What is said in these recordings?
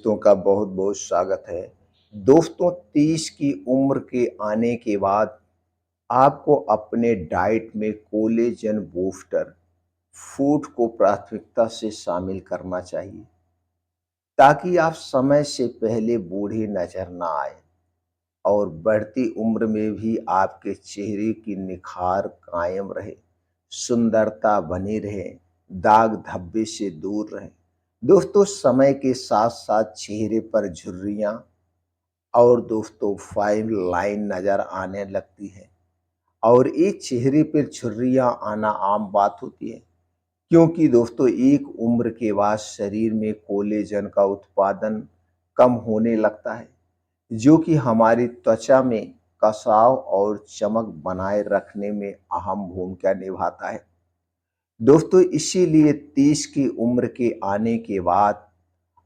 दोस्तों का बहुत बहुत स्वागत है। दोस्तों 30 की उम्र के आने के बाद आपको अपने डाइट में कोलेजन बूस्टर फूड को प्राथमिकता से शामिल करना चाहिए ताकि आप समय से पहले बूढ़े नजर ना आए और बढ़ती उम्र में भी आपके चेहरे की निखार कायम रहे, सुंदरता बनी रहे, दाग धब्बे से दूर रहे। दोस्तों समय के साथ साथ चेहरे पर झुर्रियां और दोस्तों फाइन लाइन नजर आने लगती है और एक चेहरे पर झुर्रियां आना आम बात होती है, क्योंकि दोस्तों एक उम्र के बाद शरीर में कोलेजन का उत्पादन कम होने लगता है, जो कि हमारी त्वचा में कसाव और चमक बनाए रखने में अहम भूमिका निभाता है। दोस्तों इसीलिए 30 की उम्र के आने के बाद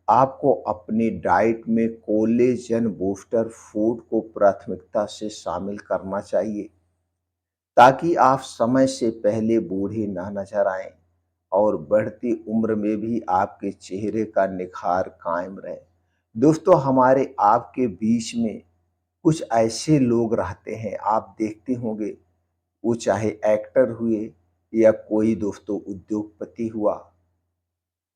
आपको अपनी डाइट में कोलेजन बूस्टर फूड को प्राथमिकता से शामिल करना चाहिए ताकि आप समय से पहले बूढ़े न नजर आएं और बढ़ती उम्र में भी आपके चेहरे का निखार कायम रहे। दोस्तों हमारे आपके बीच में कुछ ऐसे लोग रहते हैं, आप देखते होंगे, वो चाहे एक्टर हुए या कोई दोस्तों उद्योगपति हुआ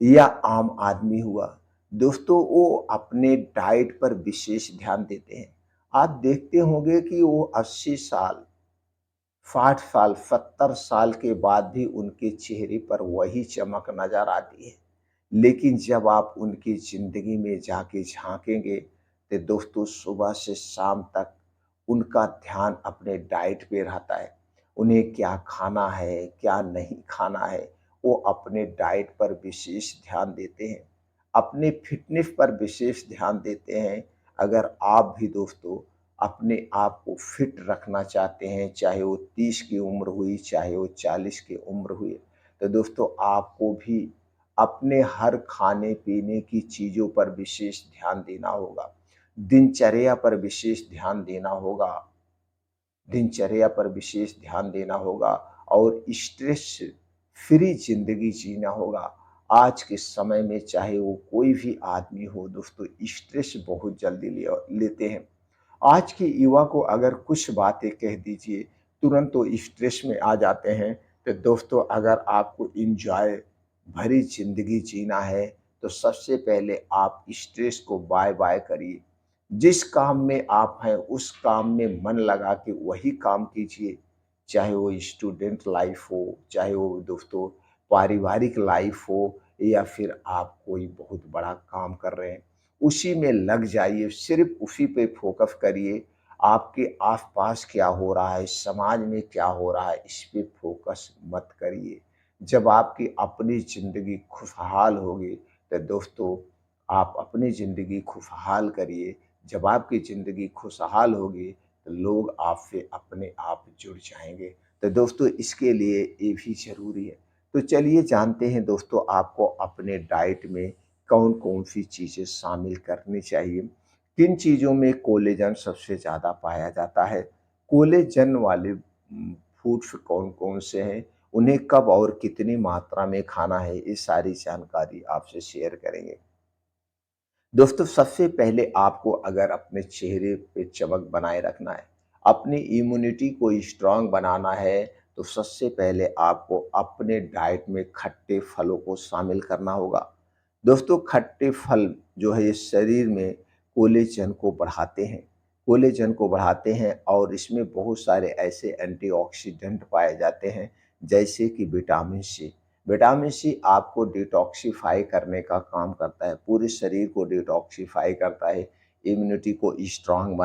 या आम आदमी हुआ, दोस्तों वो अपने डाइट पर विशेष ध्यान देते हैं। आप देखते होंगे कि वो 80 साल, 60 साल, 70 साल के बाद भी उनके चेहरे पर वही चमक नजर आती है। लेकिन जब आप उनकी जिंदगी में जाके झांकेंगे तो दोस्तों सुबह से शाम तक उनका ध्यान अपने डाइट पे रहता है। उन्हें क्या खाना है, क्या नहीं खाना है, वो अपने डाइट पर विशेष ध्यान देते हैं, अपने फिटनेस पर विशेष ध्यान देते हैं। अगर आप भी दोस्तों अपने आप को फिट रखना चाहते हैं, चाहे वो 30 की उम्र हुई, चाहे वो 40 की उम्र हुई, तो दोस्तों आपको भी अपने हर खाने पीने की चीज़ों पर विशेष ध्यान देना होगा, दिनचर्या पर विशेष ध्यान देना होगा, दिनचर्या पर विशेष ध्यान देना होगा और स्ट्रेस फ्री ज़िंदगी जीना होगा। आज के समय में चाहे वो कोई भी आदमी हो दोस्तों, स्ट्रेस बहुत जल्दी लेते हैं। आज के युवा को अगर कुछ बातें कह दीजिए, तुरंत वो स्ट्रेस में आ जाते हैं। तो दोस्तों अगर आपको एन्जॉय भरी ज़िंदगी जीना है, तो सबसे पहले आप स्ट्रेस को बाय-बाय करिए। जिस काम में आप हैं, उस काम में मन लगा के वही काम कीजिए। चाहे वो स्टूडेंट लाइफ़ हो, चाहे वो दोस्तों पारिवारिक लाइफ़ हो या फिर आप कोई बहुत बड़ा काम कर रहे हैं, उसी में लग जाइए, सिर्फ़ उसी पे फ़ोकस करिए। आपके आस-पास क्या हो रहा है, समाज में क्या हो रहा है, इस पे फ़ोकस मत करिए। जब आपकी अपनी ज़िंदगी खुशहाल होगी, तो दोस्तों आप अपनी ज़िंदगी खुशहाल करिए। जब आपकी ज़िंदगी खुशहाल होगी, तो लोग आपसे अपने आप जुड़ जाएँगे। तो दोस्तों इसके लिए ये भी ज़रूरी है। तो चलिए जानते हैं दोस्तों आपको अपने डाइट में कौन-कौन सी चीज़ें शामिल करनी चाहिए। किन चीज़ों में कोलेजन सबसे ज़्यादा पाया जाता है? कोलेजन वाले फूड्स कौन-कौन से हैं? उन्हें कब और कितनी मात्रा में खाना है? ये सारी जानकारी आपसे शेयर करेंगे। दोस्तों सबसे पहले आपको अगर अपने चेहरे पे चमक बनाए रखना है, अपनी इम्यूनिटी को स्ट्रांग बनाना है, तो सबसे पहले आपको अपने डाइट में खट्टे फलों को शामिल करना होगा। दोस्तों खट्टे फल जो है ये शरीर में कोलेजन को बढ़ाते हैं, कोलेजन को बढ़ाते हैं और इसमें बहुत सारे ऐसे एंटीऑक्सीडेंट पाए जाते हैं, जैसे कि विटामिन सी। विटामिन सी आपको डिटॉक्सिफ़ाई करने का काम करता है, पूरे शरीर को डिटॉक्सिफ़ाई करता है, इम्यूनिटी को स्ट्रॉन्ग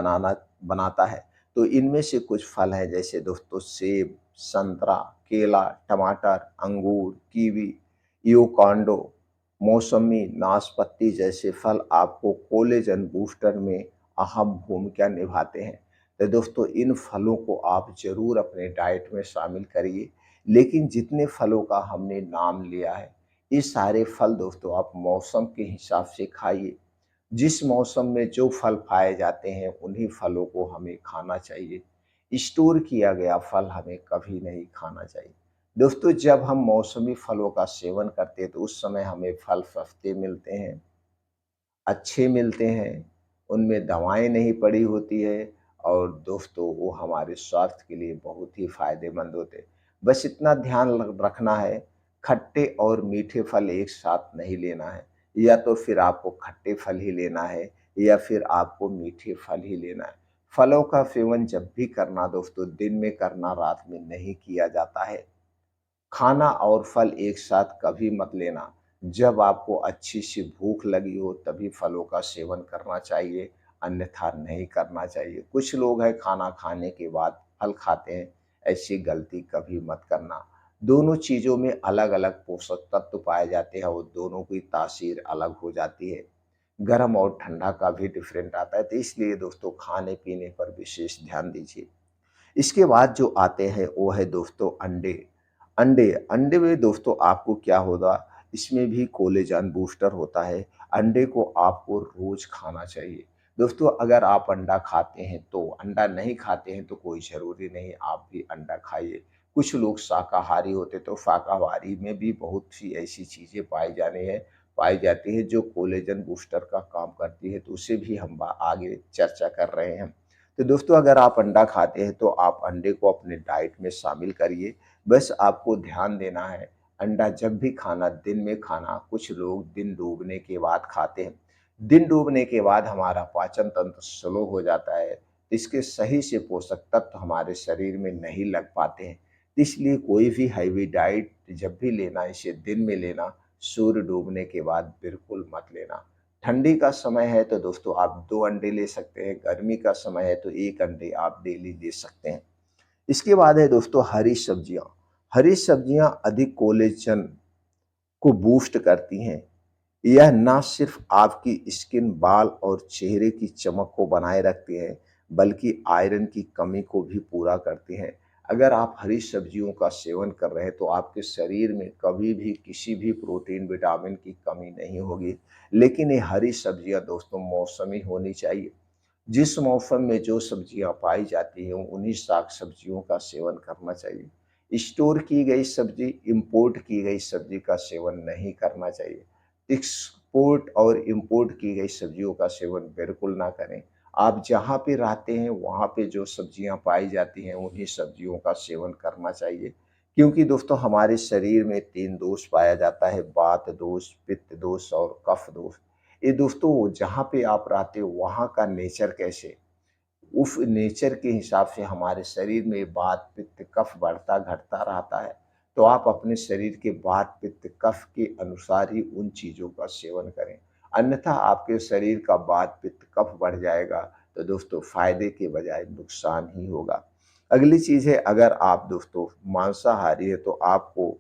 बनाता है। तो इनमें से कुछ फल हैं जैसे दोस्तों सेब, संतरा, केला, टमाटर, अंगूर, कीवी, एवोकाडो, मौसमी, नाशपाती जैसे फल आपको कोलेजन बूस्टर में अहम भूमिका निभाते हैं। तो दोस्तों इन फलों को आप ज़रूर अपने डाइट में शामिल करिए। लेकिन जितने फलों का हमने नाम लिया है, ये सारे फल दोस्तों आप मौसम के हिसाब से खाइए। जिस मौसम में जो फल पाए जाते हैं, उन्हीं फलों को हमें खाना चाहिए। स्टोर किया गया फल हमें कभी नहीं खाना चाहिए। दोस्तों जब हम मौसमी फलों का सेवन करते हैं, तो उस समय हमें फल सस्ते मिलते हैं अच्छे मिलते हैं, उनमें दवाएँ नहीं पड़ी होती है और दोस्तों वो हमारे स्वास्थ्य के लिए बहुत ही फ़ायदेमंद होते हैं। बस इतना ध्यान ल रखना है, खट्टे और मीठे फल एक साथ नहीं लेना है, या तो फिर आपको खट्टे फल ही लेना है या फिर आपको मीठे फल ही लेना है। फलों का सेवन जब भी करना दोस्तों दिन में करना, रात में नहीं किया जाता है। खाना और फल एक साथ कभी मत लेना। जब आपको अच्छी-सी भूख लगी हो तभी फलों का सेवन करना चाहिए, अन्यथा नहीं करना चाहिए। कुछ लोग हैं खाना खाने के बाद फल खाते हैं, ऐसी गलती कभी मत करना। दोनों चीज़ों में अलग-अलग पोषक तत्व पाए जाते हैं और दोनों की तासीर अलग हो जाती है। गरम और ठंडा का भी डिफरेंट आता है, तो इसलिए दोस्तों खाने-पीने पर विशेष ध्यान दीजिए। इसके बाद जो आते हैं वो है दोस्तों अंडे। अंडे में दोस्तों आपको क्या होगा, इसमें भी कोलेजन बूस्टर होता है। अंडे को आपको रोज़ खाना चाहिए। दोस्तों अगर आप अंडा खाते हैं तो, अंडा नहीं खाते हैं तो कोई ज़रूरी नहीं आप भी अंडा खाइए। कुछ लोग शाकाहारी होते तो शाकाहारी में भी बहुत सी ऐसी चीज़ें पाई जाती है जो कोलेजन बूस्टर का काम करती है, तो उसे भी हम आगे चर्चा कर रहे हैं। तो दोस्तों अगर आप अंडा खाते हैं तो आप अंडे को अपने डाइट में शामिल करिए। बस आपको ध्यान देना है, अंडा जब भी खाना दिन में खाना, कुछ लोग दिन डूबने के बाद खाते हैं। दिन डूबने के बाद हमारा पाचन तंत्र स्लो हो जाता है, इसके सही से पोषक तत्व हमारे शरीर में नहीं लग पाते हैं। इसलिए कोई भी हैवी डाइट जब भी लेना, इसे दिन में लेना, सूर्य डूबने के बाद बिल्कुल मत लेना। ठंडी का समय है तो दोस्तों आप 2 अंडे ले सकते हैं, गर्मी का समय है तो 1 अंडे आप डेली ले सकते हैं। इसके बाद है दोस्तों हरी सब्जियाँ। हरी सब्जियाँ अधिक कोलेजन को बूस्ट करती हैं। यह ना सिर्फ आपकी स्किन, बाल और चेहरे की चमक को बनाए रखती हैं, बल्कि आयरन की कमी को भी पूरा करती हैं। अगर आप हरी सब्जियों का सेवन कर रहे हैं, तो आपके शरीर में कभी भी किसी भी प्रोटीन, विटामिन की कमी नहीं होगी। लेकिन ये हरी सब्जियाँ दोस्तों मौसमी होनी चाहिए। जिस मौसम में जो सब्जियाँ पाई जाती हैं, उन्हीं साग-सब्जियों का सेवन करना चाहिए। स्टोर की गई सब्जी, इम्पोर्ट की गई सब्जी का सेवन नहीं करना चाहिए। एक्सपोर्ट और इम्पोर्ट की गई सब्जियों का सेवन बिल्कुल ना करें। आप जहाँ पे रहते हैं, वहाँ पे जो सब्जियाँ पाई जाती हैं, उन्हीं सब्जियों का सेवन करना चाहिए। क्योंकि दोस्तों हमारे शरीर में 3 दोष पाया जाता है, वात दोष, पित्त दोष और कफ दोष। ये दोस्तों जहाँ पे आप रहते हो वहाँ का नेचर कैसे, उस नेचर के हिसाब से हमारे शरीर में वात पित्त कफ बढ़ता घटता रहता है। तो आप अपने शरीर के वात पित्त कफ के अनुसार ही उन चीज़ों का सेवन करें। अन्यथा आपके शरीर का वात पित्त कफ बढ़ जाएगा तो दोस्तों फायदे के बजाय नुकसान ही होगा। अगली चीज़ है, अगर आप दोस्तों मांसाहारी है तो आपको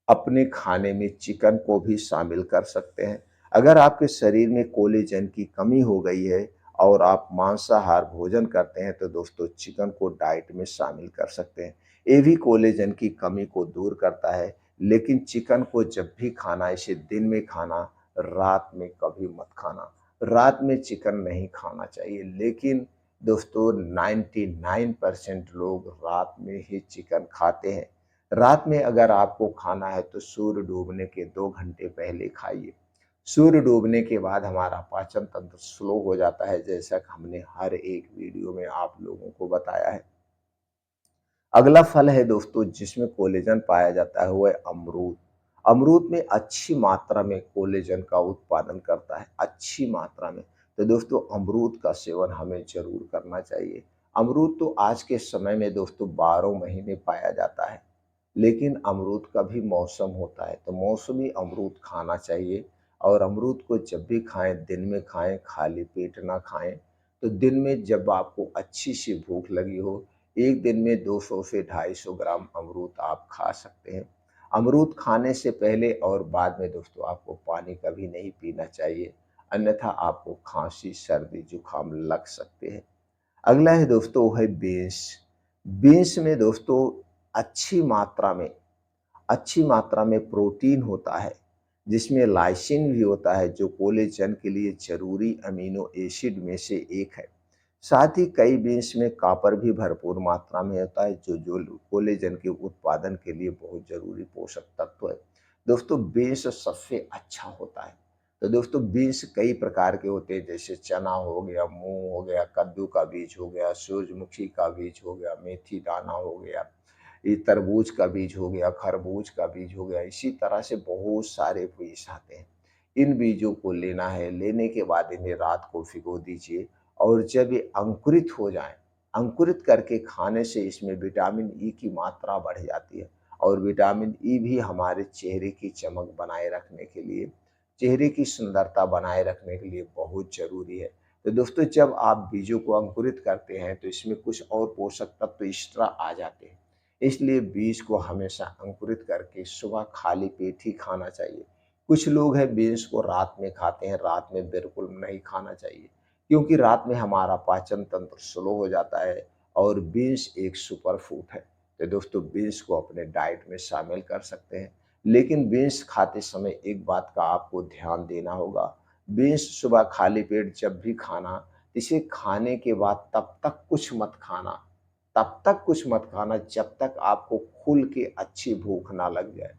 अपने खाने में चिकन को भी शामिल कर सकते हैं। अगर आपके शरीर में कोलेजन की कमी हो गई है और आप मांसाहार भोजन करते हैं तो दोस्तों चिकन को डाइट में शामिल कर सकते हैं। ये भी कोलेजन की कमी को दूर करता है, लेकिन चिकन को जब भी खाना, इसे दिन में खाना, रात में कभी मत खाना। रात में चिकन नहीं खाना चाहिए, लेकिन दोस्तों 99% लोग रात में ही चिकन खाते हैं। रात में अगर आपको खाना है तो सूर्य डूबने के 2 घंटे पहले खाइए। सूर्य डूबने के बाद हमारा पाचन तंत्र स्लो हो जाता है, जैसा कि हमने हर एक वीडियो में आप लोगों को बताया है। अगला फल है दोस्तों जिसमें कोलेजन पाया जाता है, वो है अमरूद। अमरूद में अच्छी मात्रा में कोलेजन का उत्पादन करता है, अच्छी मात्रा में। तो दोस्तों अमरूद का सेवन हमें ज़रूर करना चाहिए। अमरूद तो आज के समय में दोस्तों 12 महीने पाया जाता है। लेकिन अमरूद का भी मौसम होता है, तो मौसमी अमरूद खाना चाहिए और अमरूद को जब भी खाएँ, दिन में खाएँ, खाली पेट ना खाएँ। तो दिन में जब आपको अच्छी-सी भूख लगी हो, एक दिन में 200 से 250 ग्राम अमरूद आप खा सकते हैं। अमरूद खाने से पहले और बाद में दोस्तों आपको पानी कभी नहीं पीना चाहिए, अन्यथा आपको खाँसी, सर्दी, जुकाम लग सकते हैं। अगला है दोस्तों वो है बीन्स। बीन्स में दोस्तों अच्छी मात्रा में अच्छी मात्रा में प्रोटीन होता है, जिसमें लाइसिन भी होता है जो कोलेजन के लिए ज़रूरी अमीनो एसिड में से एक है। साथ ही कई बीन्स में कॉपर भी भरपूर मात्रा में होता है जो कोलेजन के उत्पादन के लिए बहुत ज़रूरी पोषक तत्व है। दोस्तों बीन्स सबसे अच्छा होता है। तो दोस्तों बीन्स कई प्रकार के होते हैं, जैसे चना हो गया, मूंग हो गया, कद्दू का बीज हो गया, सूरजमुखी का बीज हो गया, मेथी दाना हो गया, ये तरबूज का बीज हो गया, खरबूज का बीज हो गया। इसी तरह से बहुत सारे बीज आते हैं। इन बीजों को लेना है, लेने के बाद इन्हें रात को भिगो दीजिए और जब ये अंकुरित हो जाएं, अंकुरित करके खाने से इसमें विटामिन ई की मात्रा बढ़ जाती है और विटामिन ई भी हमारे चेहरे की चमक बनाए रखने के लिए, चेहरे की सुंदरता बनाए रखने के लिए बहुत ज़रूरी है। तो दोस्तों जब आप बीजों को अंकुरित करते हैं तो इसमें कुछ और पोषक तत्व एक्स्ट्रा आ जाते हैं। इसलिए बीज को हमेशा अंकुरित करके सुबह खाली पेट ही खाना चाहिए। कुछ लोग हैं बीन्स को रात में खाते हैं, रात में बिल्कुल नहीं खाना चाहिए क्योंकि रात में हमारा पाचन तंत्र स्लो हो जाता है और बीन्स एक सुपर फूड है। तो दोस्तों बीन्स को अपने डाइट में शामिल कर सकते हैं। लेकिन बीन्स खाते समय एक बात का आपको ध्यान देना होगा, बीन्स सुबह खाली पेट जब भी खाना, इसे खाने के बाद तब तक कुछ मत खाना, तब तक कुछ मत खाना जब तक आपको खुल के अच्छी भूख ना लग जाए।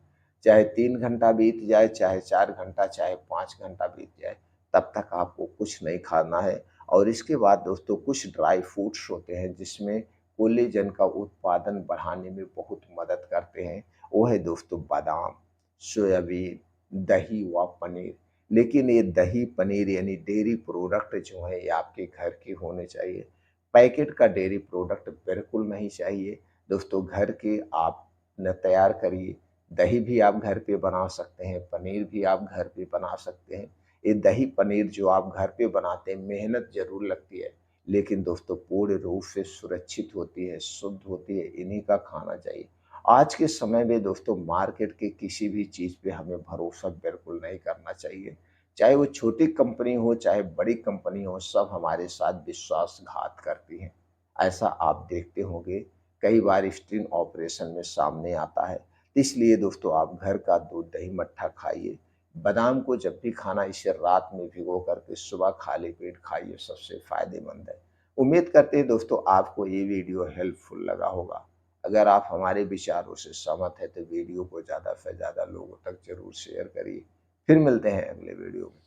चाहे 3 घंटा बीत जाए, चाहे 4 घंटा, चाहे 5 घंटा बीत जाए, तब तक आपको कुछ नहीं खाना है। और इसके बाद दोस्तों कुछ ड्राई फ्रूट्स होते हैं जिसमें कोलेजन का उत्पादन बढ़ाने में बहुत मदद करते हैं। वो है दोस्तों बादाम, सोयाबीन, दही व पनीर। लेकिन ये दही, पनीर यानी डेयरी प्रोडक्ट जो हैं ये आपके घर के होने चाहिए। पैकेट का डेयरी प्रोडक्ट बिल्कुल नहीं चाहिए। दोस्तों घर के आप न तैयार करिए, दही भी आप घर पे बना सकते हैं, पनीर भी आप घर पे बना सकते हैं। ये दही पनीर जो आप घर पे बनाते हैं मेहनत ज़रूर लगती है, लेकिन दोस्तों पूर्ण रूप से सुरक्षित होती है, शुद्ध होती है, इन्हीं का खाना चाहिए। आज के समय में दोस्तों मार्केट के किसी भी चीज़ पे हमें भरोसा बिल्कुल नहीं करना चाहिए। चाहे वो छोटी कंपनी हो, चाहे बड़ी कंपनी हो, सब हमारे साथ विश्वासघात करती हैं। ऐसा आप देखते होंगे कई बार स्टिंग ऑपरेशन में सामने आता है। इसलिए दोस्तों आप घर का दूध, दही, मट्ठा खाइए। बादाम को जब भी खाना इसे रात में भिगो करके सुबह खाली पेट खाइए, सबसे फ़ायदेमंद है। उम्मीद करते हैं दोस्तों आपको ये वीडियो हेल्पफुल लगा होगा। अगर आप हमारे विचारों से सहमत हैं तो वीडियो को ज़्यादा से ज़्यादा लोगों तक ज़रूर शेयर करिए। फिर मिलते हैं अगले वीडियो में।